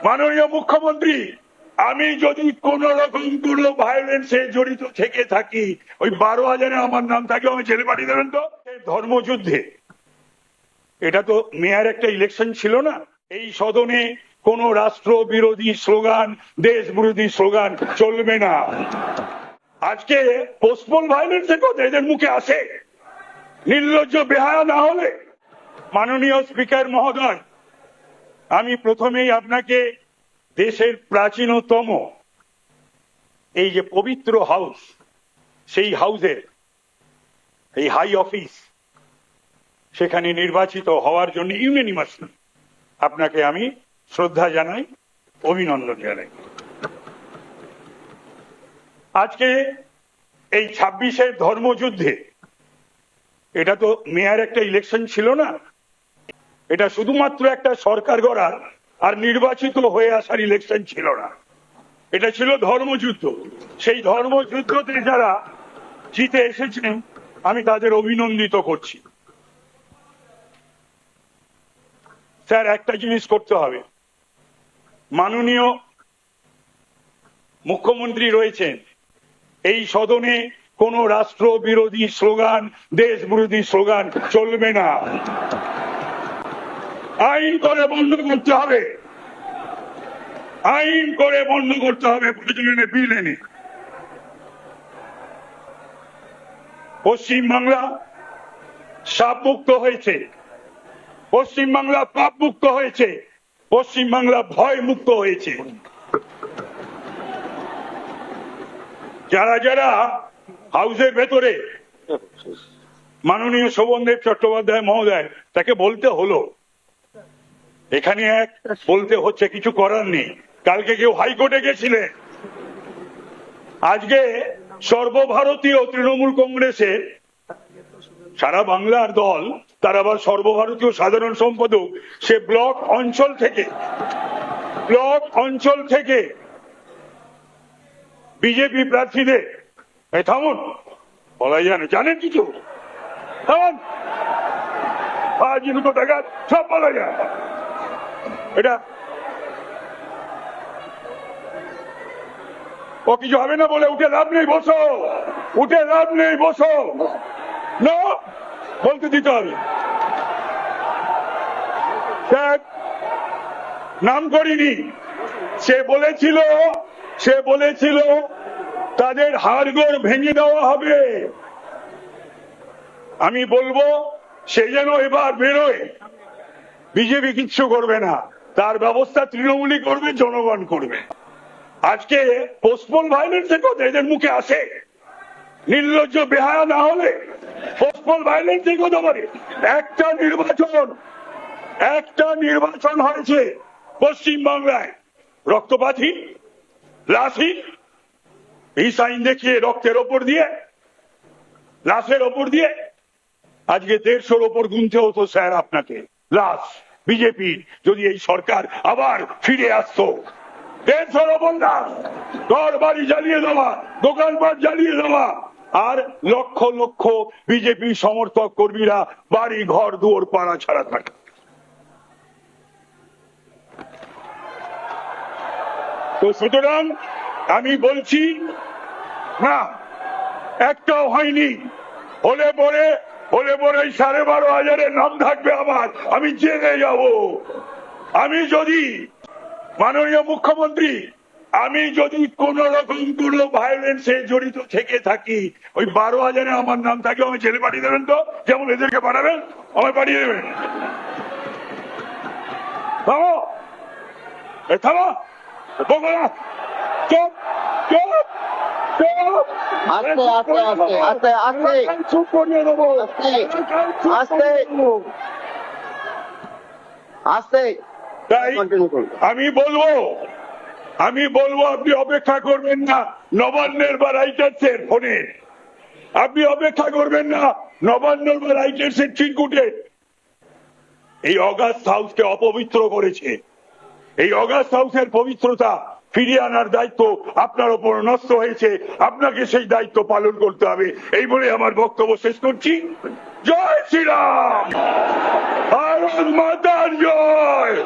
মাননীয় মুখ্যমন্ত্রী, আমি যদি কোন রকম কোন ভায়োলেন্সে জড়িত থেকে থাকি, ওই 12,000-এ আমার নাম থাকে, আমি জেলে পাঠিয়ে দেবেন তো। ধর্মযুদ্ধে, এটা তো মেয়ার একটা ইলেকশন ছিল না, এই সদনে কোন রাষ্ট্র বিরোধী স্লোগান, দেশ বিরোধী স্লোগান চলবে না। আজকে পোস্টপোল ভায়োলেন্সের কথা এদের মুখে আসে, নির্লজ্জ বেহায়া না হলে। মাননীয় স্পিকার মহোদয়, আমি প্রথমেই আপনাকে দেশের প্রাচীনতম এই যে পবিত্র হাউস, সেই হাউসের এই হাই অফিস, সেখানে নির্বাচিত হওয়ার জন্য ইউনানিমাসলি আপনাকে আমি শ্রদ্ধা জানাই, অভিনন্দন জানাই। আজকে এই 26-এর ধর্মযুদ্ধে, এটা তো মেয়ার একটা ইলেকশন ছিল না, এটা শুধুমাত্র একটা সরকার গড়ার আর নির্বাচিত হয়ে আসার ইলেকশন ছিল না, এটা ছিল ধর্মযুদ্ধ। সেই ধর্মযুদ্ধতে যারা জিতে এসেছেন, আমি তাদের অভিনন্দিত করছি। স্যার, একটা জিনিস করতে হবে, মাননীয় মুখ্যমন্ত্রী রয়েছেন, এই সদনে কোন রাষ্ট্র বিরোধী স্লোগান, দেশ বিরোধী স্লোগান চলবে না। আইন করে বন্ধ করতে হবে, আইন করে বন্ধ করতে হবে, প্রয়োজনে বিল এনে। পশ্চিমবাংলা সাপ মুক্ত হয়েছে, পশ্চিমবাংলা পাপ মুক্ত হয়েছে, পশ্চিমবাংলা ভয় মুক্ত হয়েছে। যারা যারা হাউসের ভেতরে, মাননীয় শোভনদেব চট্টোপাধ্যায় মহোদয়, তাকে বলতে হলো, এখানে এক বলতে হচ্ছে, কিছু করার নেই। কালকে কেউ হাইকোর্টে গেছিলেন, আজকে সর্বভারতীয় তৃণমূল কংগ্রেসের সারা বাংলার দল, তার আবার সর্বভারতীয় সাধারণ সম্পাদক, সে ব্লক অঞ্চল থেকে বিজেপি প্রার্থীদের, থামুন, বলা যায় না, জানেন কিছু, থামুন, টাকা সব বলা যায়, এটা ও কিছু হবে না বলে উঠে লাভ নেই, বসো, উঠে লাভ নেই, বসো, না বলতে দিতে হবে। নাম করিনি, সে বলেছিল তাদের হাড়গোড় ভেঙে দেওয়া হবে। আমি বলবো সে যেন এবার বেরোয়, বিজেপি কিচ্ছু করবে না, তার ব্যবস্থা তৃণমূলই করবে, জনগণ করবে। আজকে পোস্টপোল ভায়োলেন্সের কথা এদের মুখে আসে, নির্লজ্জ বেহায়া না হলে পোস্টপোল ভায়োলেন্সের কথা বলে। একটা নির্বাচন হয়েছে পশ্চিমবাংলায়, রক্তপাতহীন, লাশহীন, এই সাইন দেখিয়ে রক্তের ওপর দিয়ে, লাশের ওপর দিয়ে, আজকে 150-র ওপর গুনতে হতো স্যার আপনাকে লাশ। বিজেপি যদি এই সরকার আবার ফিরে আসতো, 150-র ওপর লাশ, ঘর বাড়ি জ্বালিয়ে দেওয়া, দোকানপাট জ্বালিয়ে দেওয়া, আর লক্ষ লক্ষ বিজেপি সমর্থক কর্মীরা বাড়ি ঘর দুয়ার পাড়া ছাড়া থাকে। তো সুতরাং আমি বলছি না, একটাও হয়নি, হলে পরে 12,500-এর নাম থাকবে আমার, আমি জেলে যাব। আমি যদি, মাননীয় মুখ্যমন্ত্রী, আমি যদি কোন রকম কোন ভায়োলেন্সে জড়িত থেকে থাকি, ওই 12,000-এ আমার নাম থাকে, আমি জেলে পাঠিয়ে দেবেন তো, যেমন এদেরকে পাঠাবেন, আমায় পাঠিয়ে দেবেন। থামো, থামো, বলবো না, চুপ চুপ চুপ, চুপ করিয়ে দেবো, তাই আমি বলবো আপনি অপেক্ষা করবেন না নবান্নের বা রাইটার্সের ফোনে, আপনি অপেক্ষা করবেন না নবান্নের বা রাইটার্সের চিরকুটে। এই অগাস্ট হাউসকে অপবিত্র করেছে, এই অগাস্ট হাউসের পবিত্রতা ফিরিয়ে আনার দায়িত্ব আপনার উপর নষ্ট হয়েছে, আপনাকে সেই দায়িত্ব পালন করতে হবে। এই বলে আমার বক্তব্য শেষ করছি। জয় শ্রীরাম, ভারত মাতার জয়।